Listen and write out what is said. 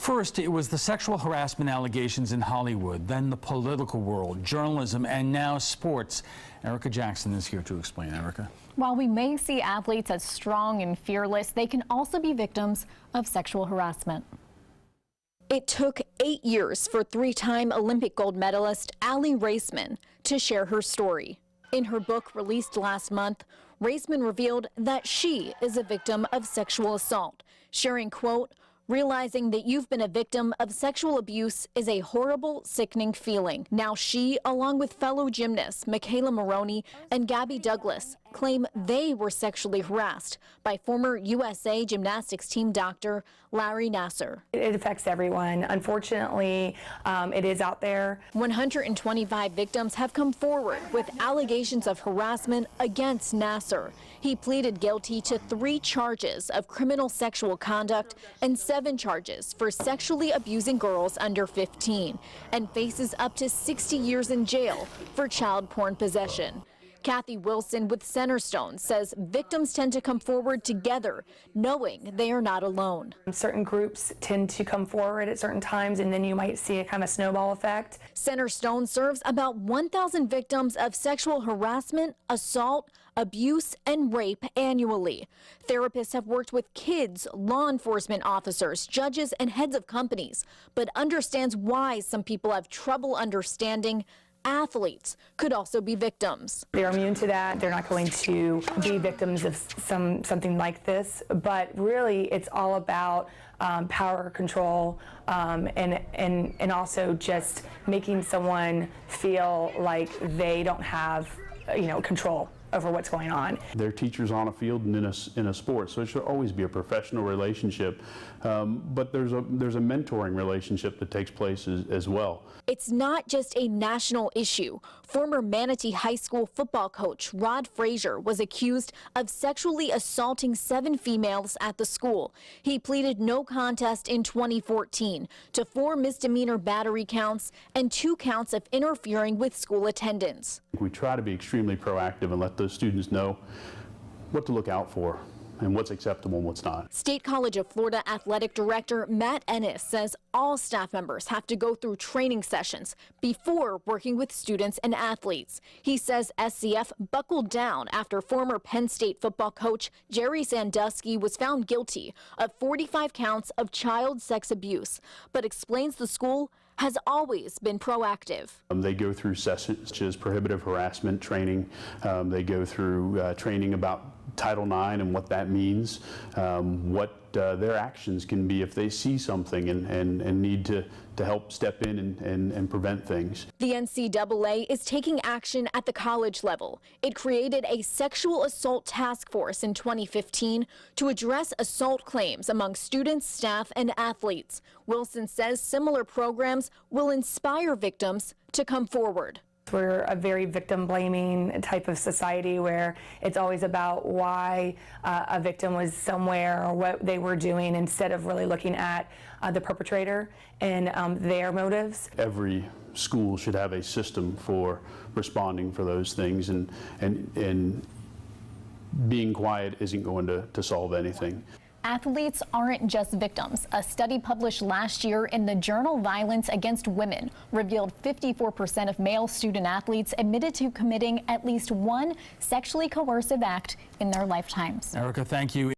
First, it was the sexual harassment allegations in Hollywood, then the political world, journalism, and now sports. Erica Jackson is here to explain. Erica. While we may see athletes as strong and fearless, they can also be victims of sexual harassment. It took 8 years for three-time Olympic gold medalist Aly Raisman to share her story. In her book released last month, Raisman revealed that she is a victim of sexual assault, sharing, quote, "Realizing that you've been a victim of sexual abuse is a horrible, sickening feeling." Now she, along with fellow gymnasts Michaela Maroney and Gabby Douglas, claim they were sexually harassed by former USA gymnastics team doctor Larry Nassar. It affects everyone. Unfortunately, it is out there. 125 victims have come forward with allegations of harassment against Nassar. He pleaded guilty to 3 charges of criminal sexual conduct and 7 charges for sexually abusing girls under 15 and faces up to 60 years in jail for child porn possession. Kathy Wilson with Centerstone says victims tend to come forward together, knowing they are not alone. Certain groups tend to come forward at certain times, and then you might see a kind of snowball effect. Centerstone serves about 1,000 victims of sexual harassment, assault, abuse, and rape annually. Therapists have worked with kids, law enforcement officers, judges, and heads of companies, but understands why some people have trouble understanding athletes could also be victims. They're immune to that. They're not going to be victims of something like this. But really, it's all about power control and also just making someone feel like they don't have, control over what's going on. They're teachers on a field and in a sport, so it should always be a professional relationship. But there's a mentoring relationship that takes place as well. It's not just a national issue. Former Manatee High School football coach Rod Frazier was accused of sexually assaulting 7 females at the school. He pleaded no contest in 2014 to 4 misdemeanor battery counts and 2 counts of interfering with school attendance. We try to be extremely proactive and let those students know what to look out for and what's acceptable and what's not. State College of Florida Athletic Director Matt Ennis says all staff members have to go through training sessions before working with students and athletes. He says SCF buckled down after former Penn State football coach Jerry Sandusky was found guilty of 45 counts of child sex abuse, but explains the school has always been proactive. They go through sessions such as prohibitive harassment training. They go through training about Title IX and what that means, what their actions can be if they see something and need to help step in and prevent things. The NCAA is taking action at the college level. It created a sexual assault task force in 2015 to address assault claims among students, staff, and athletes. Wilson says similar programs will inspire victims to come forward. We're a very victim-blaming type of society where it's always about why a victim was somewhere or what they were doing instead of really looking at the perpetrator and their motives. Every school should have a system for responding for those things, and being quiet isn't going to solve anything. Athletes aren't just victims. A study published last year in the journal Violence Against Women revealed 54% of male student athletes admitted to committing at least one sexually coercive act in their lifetimes. Erica, thank you.